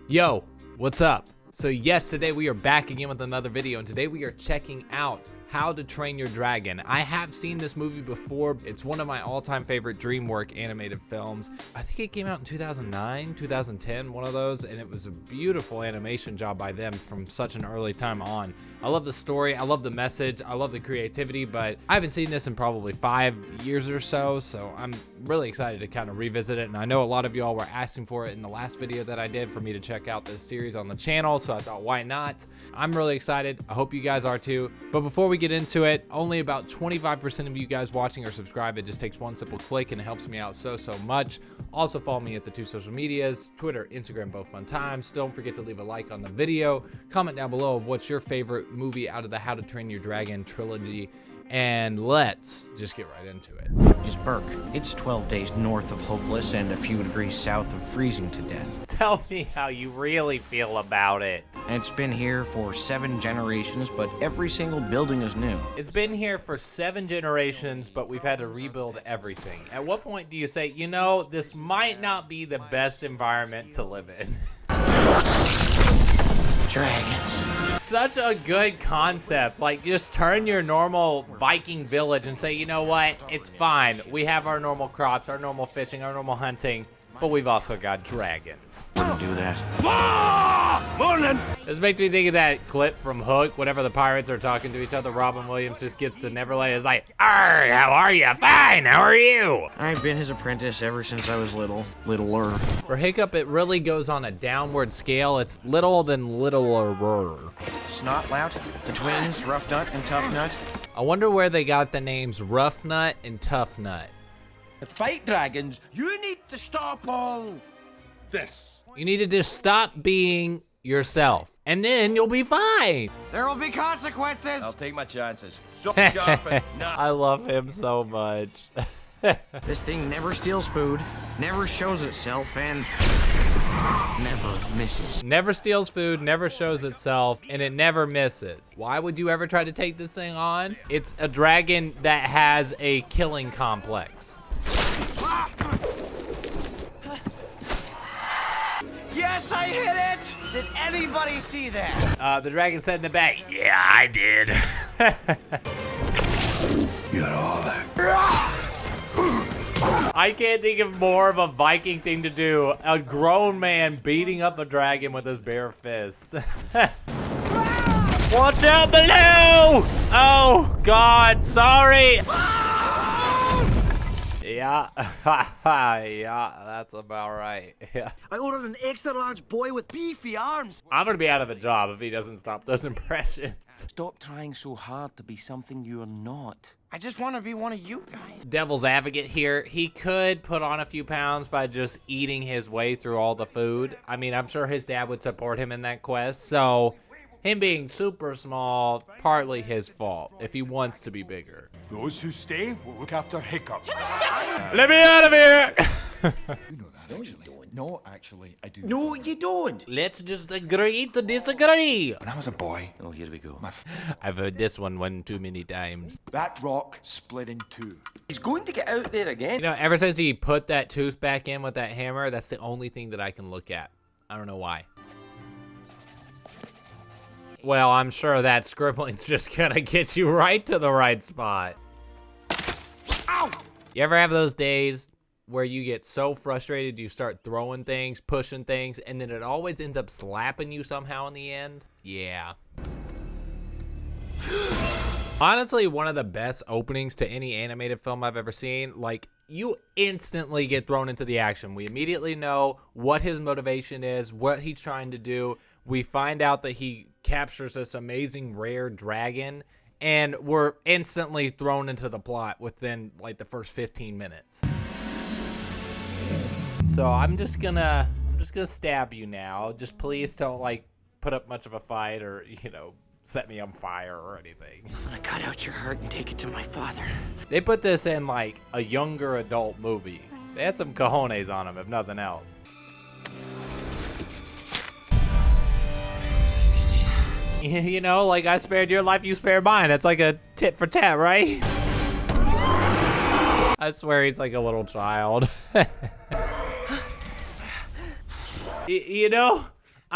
Yo, what's up? So yes, today we are back again with another video, and today we are checking out How to Train Your Dragon. I have seen this movie before. It's one of my all-time favorite DreamWorks animated films. I think it came out in 2009, 2010, one of those, and it was a beautiful animation job by them from such an early time on. I love the story, I love the message, I love the creativity, but I haven't seen this in probably 5 years or so I'm really excited to kind of revisit it, and I know a lot of y'all were asking for it in the last video that I did for me to check out this series on the channel, so I thought, why not? I'm really excited. I hope you guys are too. But before we get into it, only about 25% of you guys watching are subscribed. It just takes one simple click and it helps me out so much. Also follow me at the 2 social medias, Twitter, Instagram, both fun times. Don't forget to leave a like on the video. Comment down below of what's your favorite movie out of the How to Train Your Dragon trilogy. And let's just get right into it. Is Burke. It's 12 days north of hopeless and a few degrees south of freezing to death. Tell me how you really feel about it. And it's been here for 7 generations, but every single building is new. It's been here for 7 generations, but we've had to rebuild everything. At what point do you say, you know, this might not be the best environment to live in? Dragons. Such a good concept. Like, just turn your normal Viking village and say, you know what? It's fine. We have our normal crops, our normal fishing, our normal hunting, but we've also got dragons. Wouldn't do that. Morning! This makes me think of that clip from Hook. Whenever the pirates are talking to each other, Robin Williams just gets to Neverland. It's like, "Arr, how are you? Fine, how are you?" I've been his apprentice ever since I was littler. For Hiccup, it really goes on a downward scale. It's little than littler. Snotlout, the twins, Rough Nut and Tough Nut. I wonder where they got the names Rough Nut and Tough Nut. To fight dragons, you need to stop all this. You need to just stop being yourself, and then you'll be fine. There will be consequences. I'll take my chances. So sharp and not. I love him so much. This thing never steals food, never shows itself, and never misses. Never steals food, never shows itself, and it never misses. Why would you ever try to take this thing on? It's a dragon that has a killing complex. Yes, I hit it! Did anybody see that? The dragon said in the back, yeah, I did. You're all that. I can't think of more of a Viking thing to do. A grown man beating up a dragon with his bare fists. Watch out below! Oh, God, sorry. Yeah, yeah, that's about right. Yeah. I ordered an extra large boy with beefy arms. I'm gonna be out of a job if he doesn't stop those impressions. Stop trying so hard to be something you're not. I just want to be one of you guys. Devil's advocate here, he could put on a few pounds by just eating his way through all the food. I mean, I'm sure his dad would support him in that quest, so him being super small, partly his fault, if he wants to be bigger. Those who stay will look after Hiccup. Let me out of here! You know that, actually. No, actually, I do. No, you don't. Let's just agree to disagree. When I was a boy, Oh, here we go. I've heard this one too many times. that rock split in two. He's going to get out there again. You know, ever since he put that tooth back in with that hammer, that's the only thing that I can look at. I don't know why. Well, I'm sure that scribbling's just gonna get you right to the right spot. Ow! You ever have those days where you get so frustrated you start throwing things, pushing things, and then it always ends up slapping you somehow in the end? Yeah. Honestly, one of the best openings to any animated film I've ever seen. Like, you instantly get thrown into the action. We immediately know what his motivation is, what he's trying to do. We find out that he captures this amazing rare dragon, and we're instantly thrown into the plot within like the first 15 minutes. So I'm just gonna stab you now. Just please don't like put up much of a fight or, you know, set me on fire or anything. I'm gonna cut out your heart and take it to my father. They put this in like a younger adult movie. They had some cojones on them, if nothing else. You know, like I spared your life, you spared mine. It's like a tit for tat, right? I swear he's like a little child. You know,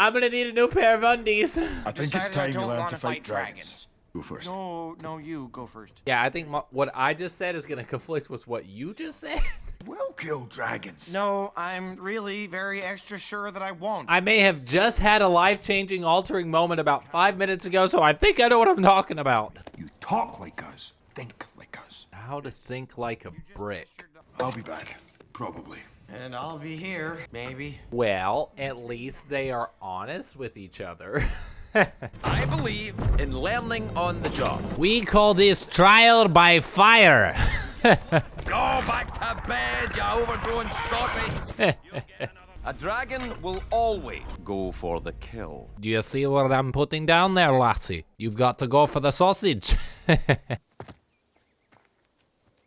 I'm gonna need a new pair of undies. I think it's Decided I time you don't learn wanna to fight fight dragons. dragons. Go first. No, you go first. Yeah, I think what I just said is gonna conflict with what you just said. We'll kill dragons. No, I'm really very extra sure that I won't. I may have just had a life-changing, altering moment about 5 minutes ago, so I think I know what I'm talking about. You talk like us. Think like us. How to think like a brick. I'll be back. Probably. And I'll be here, maybe. Well, at least they are honest with each other. I believe in learning on the job. We call this trial by fire. Go back to bed, you overgrown sausage. A dragon will always go for the kill. Do you see what I'm putting down there, lassie? You've got to go for the sausage.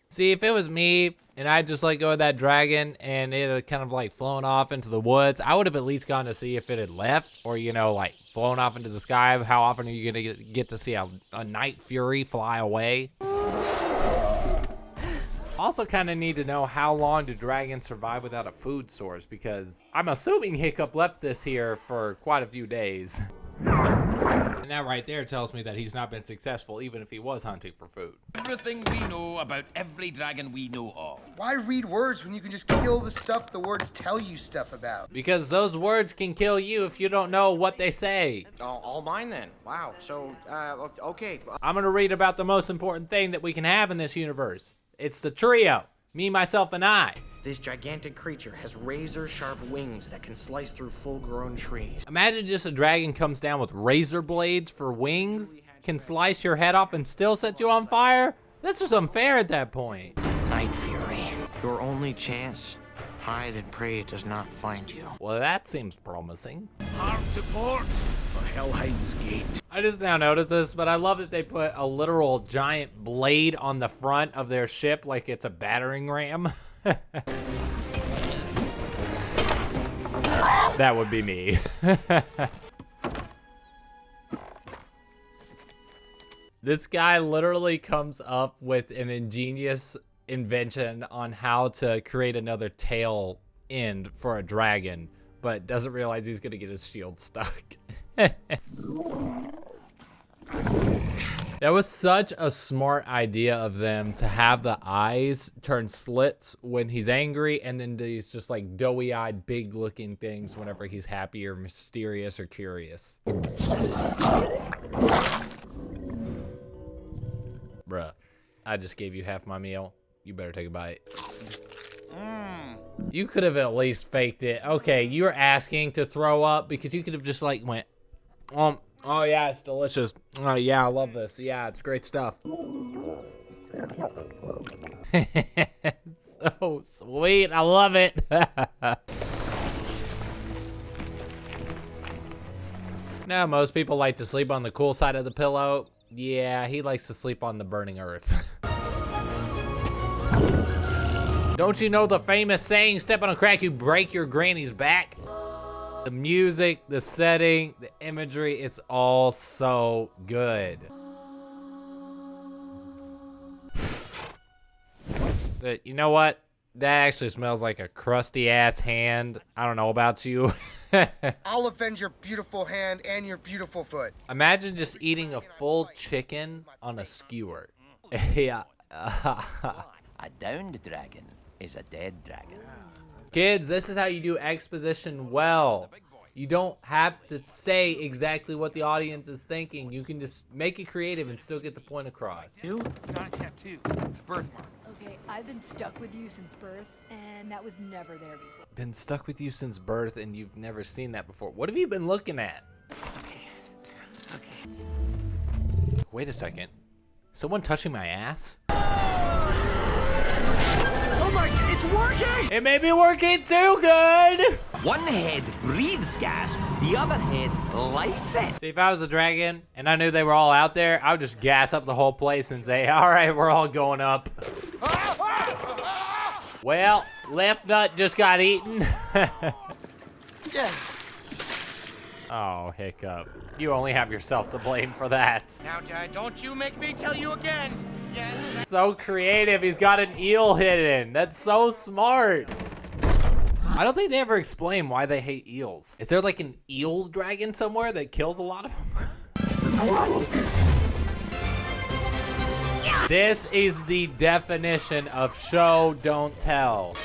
See, if it was me and I just let go of that dragon and it had kind of like flown off into the woods, I would have at least gone to see if it had left or, you know, like flown off into the sky. How often are you gonna get to see a night fury fly away? Also kind of need to know how long do dragons survive without a food source, because I'm assuming Hiccup left this here for quite a few days. And that right there tells me that he's not been successful even if he was hunting for food. Everything we know about every dragon we know of. Why read words when you can just kill the stuff the words tell you stuff about? Because those words can kill you if you don't know what they say. All mine then. Wow. So, okay. I'm gonna read about the most important thing that we can have in this universe. It's the trio. Me, myself, and I. This gigantic creature has razor-sharp wings that can slice through full-grown trees. Imagine just a dragon comes down with razor blades for wings, can slice your head off and still set you on fire? That's just unfair at that point. Night Fury. Your only chance. Hide and pray it does not find you. Well, that seems promising. Hard to port for Helheim's Gate. I just now noticed this, but I love that they put a literal giant blade on the front of their ship like it's a battering ram. That would be me. This guy literally comes up with an ingenious invention on how to create another tail end for a dragon, but doesn't realize he's gonna get his shield stuck. That was such a smart idea of them to have the eyes turn slits when he's angry, and then these just like doughy-eyed, big-looking things whenever he's happy or mysterious or curious. Bruh, I just gave you half my meal. You better take a bite. You could have at least faked it. Okay, you were asking to throw up because you could have just like went, oh yeah, it's delicious. Oh yeah, I love this. Yeah, it's great stuff. So sweet, I love it. Now, most people like to sleep on the cool side of the pillow. Yeah, he likes to sleep on the burning earth. Don't you know the famous saying, step on a crack, you break your granny's back? The music, the setting, the imagery, it's all so good. But you know what? That actually smells like a crusty ass hand. I don't know about you. I'll avenge your beautiful hand and your beautiful foot. Imagine just eating a full chicken on a skewer. Yeah. A downed dragon is a dead dragon. Kids, this is how you do exposition well. You don't have to say exactly what the audience is thinking. You can just make it creative and still get the point across. It's not a tattoo. It's a birthmark. Okay, I've been stuck with you since birth, and that was never there before. Been stuck with you since birth and you've never seen that before. What have you been looking at? Okay. Wait a second. Someone touching my ass? Oh my, it's working! It may be working too good! One head breathes gas, the other head lights it. See, if I was a dragon and I knew they were all out there, I would just gas up the whole place and say, all right, we're all going up. Well, left nut just got eaten. Oh, Hiccup. You only have yourself to blame for that. Now, don't you make me tell you again. Yes. So creative, he's got an eel hidden. That's so smart. I don't think they ever explain why they hate eels. Is there like an eel dragon somewhere that kills a lot of them? This is the definition of show, don't tell.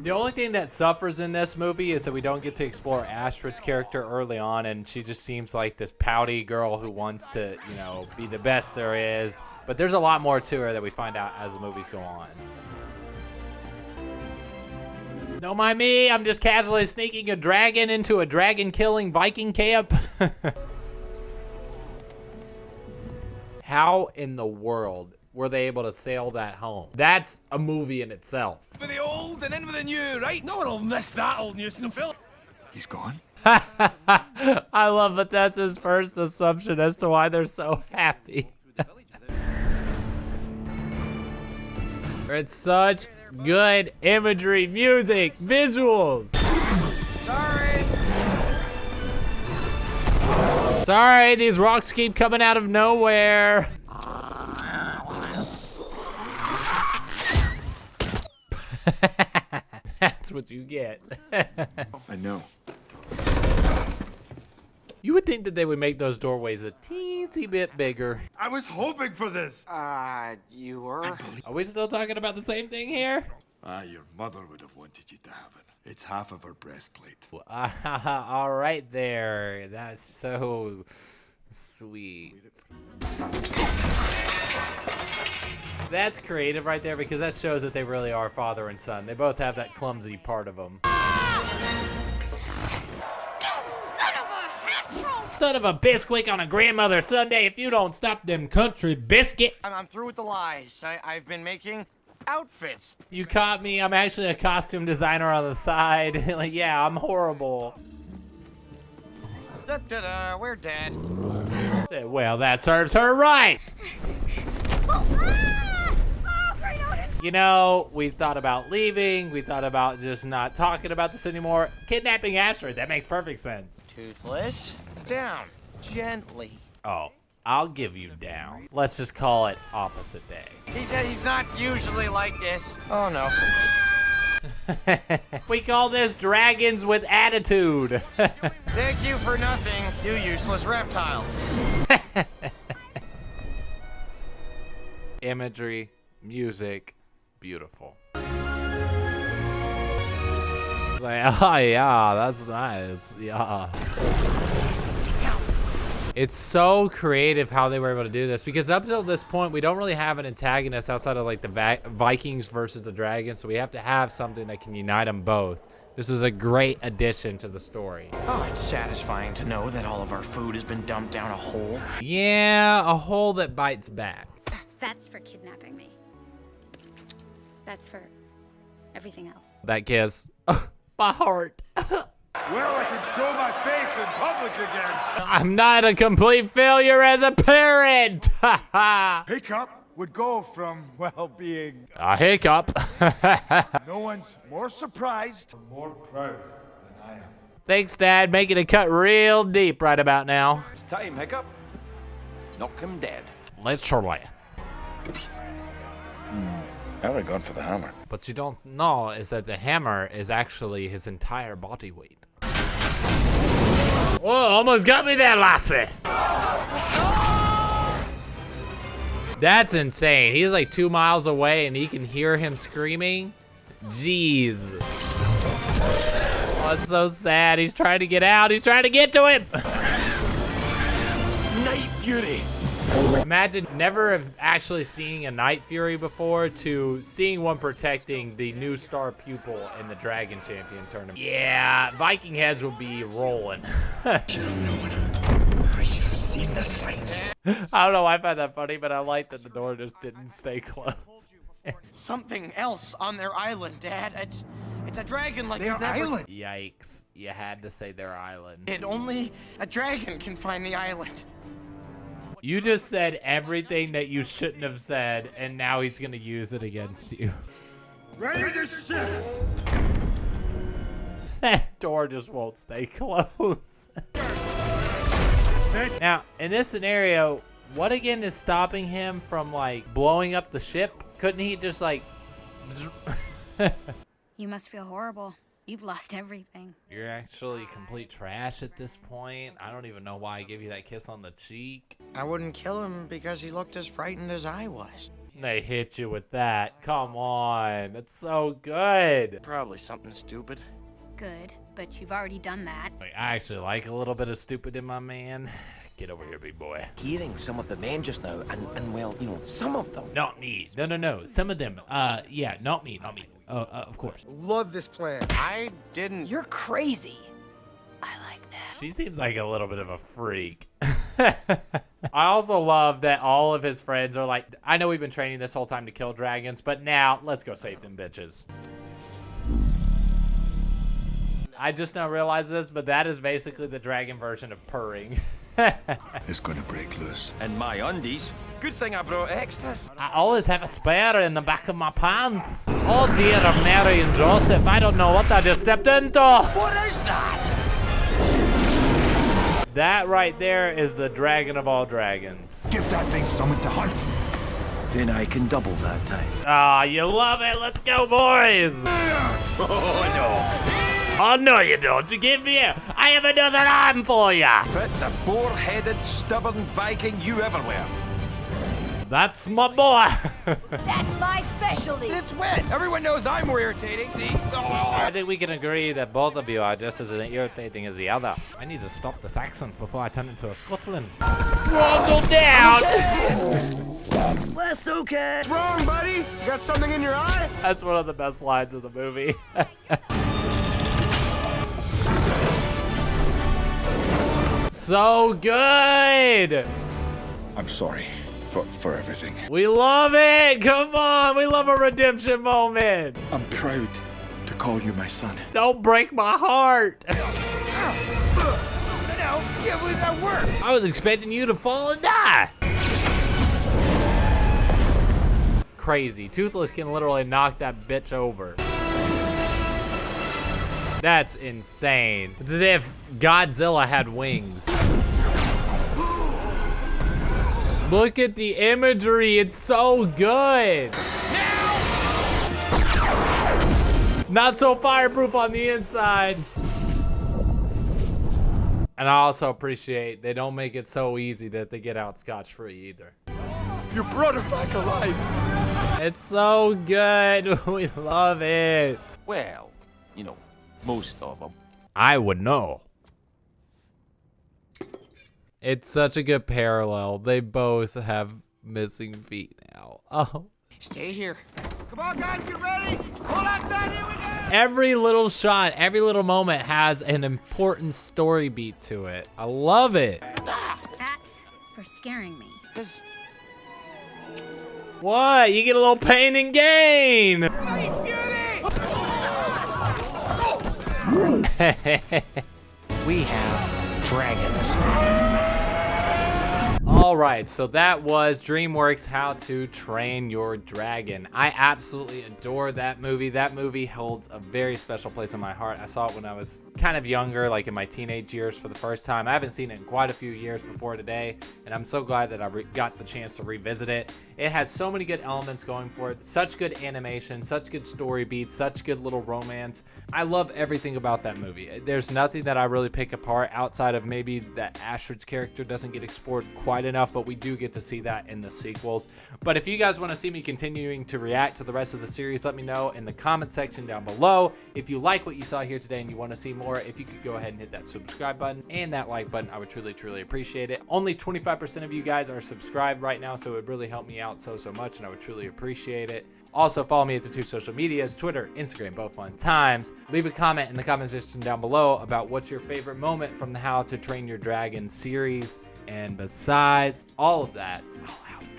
The only thing that suffers in this movie is that we don't get to explore Astrid's character early on, and she just seems like this pouty girl who wants to, you know, be the best there is. But there's a lot more to her that we find out as the movies go on. Don't mind me, I'm just casually sneaking a dragon into a dragon-killing Viking camp. How in the world were they able to sail that home? That's a movie in itself. With the old and in with the new, right? No one will miss that old nuisance. He's gone? I love that that's his first assumption as to why they're so happy. It's such good imagery, music, visuals. Sorry, these rocks keep coming out of nowhere. That's what you get. I know. You would think that they would make those doorways a teensy bit bigger. I was hoping for this. You were? Are we still talking about the same thing here? Your mother would have wanted you to have it. It's half of her breastplate. All right there. That's so sweet. That's creative right there because that shows that they really are father and son. They both have that clumsy part of them. Son of a bisquick on a grandmother's Sunday if you don't stop them country biscuits. I'm through with the lies. I've been making outfits. You caught me. I'm actually a costume designer on the side. Like, yeah, I'm horrible. We're dead. Well, that serves her right. You know, we thought about leaving. We thought about just not talking about this anymore. Kidnapping Astrid, that makes perfect sense. Toothless, down, gently. Oh, I'll give you down. Let's just call it opposite day. He said he's not usually like this. Oh, no. We call this dragons with attitude. Thank you for nothing, you useless reptile. Imagery, music, beautiful. Like, oh yeah, that's nice. Yeah. It's so creative how they were able to do this because up until this point, we don't really have an antagonist outside of like the Vikings versus the dragons. So we have to have something that can unite them both. This is a great addition to the story. Oh, it's satisfying to know that all of our food has been dumped down a hole. Yeah, a hole that bites back. That's for kidnapping me. That's for everything else. That kiss. My heart. Well, I can show my face in public again. I'm not a complete failure as a parent. Hiccup would go from, well, being A hiccup. no one's more surprised, more proud than I am. Thanks, Dad. Making a cut real deep right about now. It's time, Hiccup. Knock him dead. Literally. I would have gone for the hammer. What you don't know is that the hammer is actually his entire body weight. Whoa, almost got me there, lassie. That's insane. He's like 2 miles away and he can hear him screaming. Jeez. Oh, it's so sad. He's trying to get out. He's trying to get to him. Night Fury. Imagine never have actually seeing a Night Fury before to seeing one protecting the new star pupil in the Dragon Champion tournament. Yeah, Viking heads will be rolling. I should have seen the signs. I don't know why I find that funny, but I like that the door just didn't stay closed. Something else on their island, Dad. It's a dragon like Their you've never... island? Yikes, you had to say their island. And only a dragon can find the island. You just said everything that you shouldn't have said, and now he's gonna use it against you. Ready to shift. That door just won't stay closed. Now, in this scenario, what again is stopping him from like blowing up the ship? Couldn't he just like You must feel horrible. You've lost everything. You're actually complete trash at this point. I don't even know why I gave you that kiss on the cheek. I wouldn't kill him because he looked as frightened as I was. They hit you with that. Come on. It's so good. Probably something stupid. Good, but you've already done that. I actually like a little bit of stupid in my man. Get over here, big boy. Hearing some of the men just now, and well, you know, some of them. Not me. No. Some of them. Yeah, not me. Of course. Love this plan. I didn't. You're crazy. I like that. She seems like a little bit of a freak. I also love that all of his friends are like, I know we've been training this whole time to kill dragons, but now let's go save them bitches. I just now realized this, but that is basically the dragon version of purring. It's gonna break loose. And my undies. Good thing I brought extras. I always have a spare in the back of my pants. Oh dear, Mary and Joseph, I don't know what I just stepped into. What is that? That right there is the dragon of all dragons. Give that thing something to hunt. Then I can double that time. Ah, you love it. Let's go, boys. Oh no. Oh, no, you don't. You give me here. I have another arm for you. But the boar-headed, stubborn Viking you ever were. That's my boy. That's my specialty. It's wet. Everyone knows I'm more irritating, see? I think we can agree that both of you are just as irritating as the other. I need to stop this accent before I turn into a Scotland. Woggle down. What's wrong, buddy? You got something in your eye? That's one of the best lines of the movie. So good. I'm sorry for everything. We love it. Come on. We love a redemption moment. I'm proud to call you my son. Don't break my heart. No, yeah, well, that worked. I was expecting you to fall and die. Crazy. Toothless can literally knock that bitch over. That's insane. It's as if Godzilla had wings. Look at the imagery. It's so good. Not so fireproof on the inside. And I also appreciate they don't make it so easy that they get out scotch-free either. You brought her back alive. It's so good. We love it. Well, you know, most of them. I would know. It's such a good parallel. They both have missing feet now. Oh. Stay here. Come on, guys, get ready. Pull outside, here we go. Every little shot, every little moment has an important story beat to it. I love it. That's for scaring me. What? You get a little pain and gain. We have dragons. All right, so that was DreamWorks How to Train Your Dragon. I absolutely adore that movie. That movie holds a very special place in my heart. I saw it when I was kind of younger, like in my teenage years for the first time. I haven't seen it in quite a few years before today, and I'm so glad that I got the chance to revisit it. It has so many good elements going for it. Such good animation, such good story beats, such good little romance. I love everything about that movie. There's nothing that I really pick apart outside of maybe that Astrid's character doesn't get explored quite enough, but we do get to see that in the sequels. But if you guys want to see me continuing to react to the rest of the series, let me know in the comment section down below. If you like what you saw here today and you want to see more, if you could go ahead and hit that subscribe button and that like button, I would truly appreciate it. Only 25% of you guys are subscribed right now, so it would really help me out so much, and I would truly appreciate it. Also, follow me at the 2 social medias, Twitter, Instagram, both fun times. Leave a comment in the comment section down below about what's your favorite moment from the How to Train Your Dragon series. And besides all of that, How to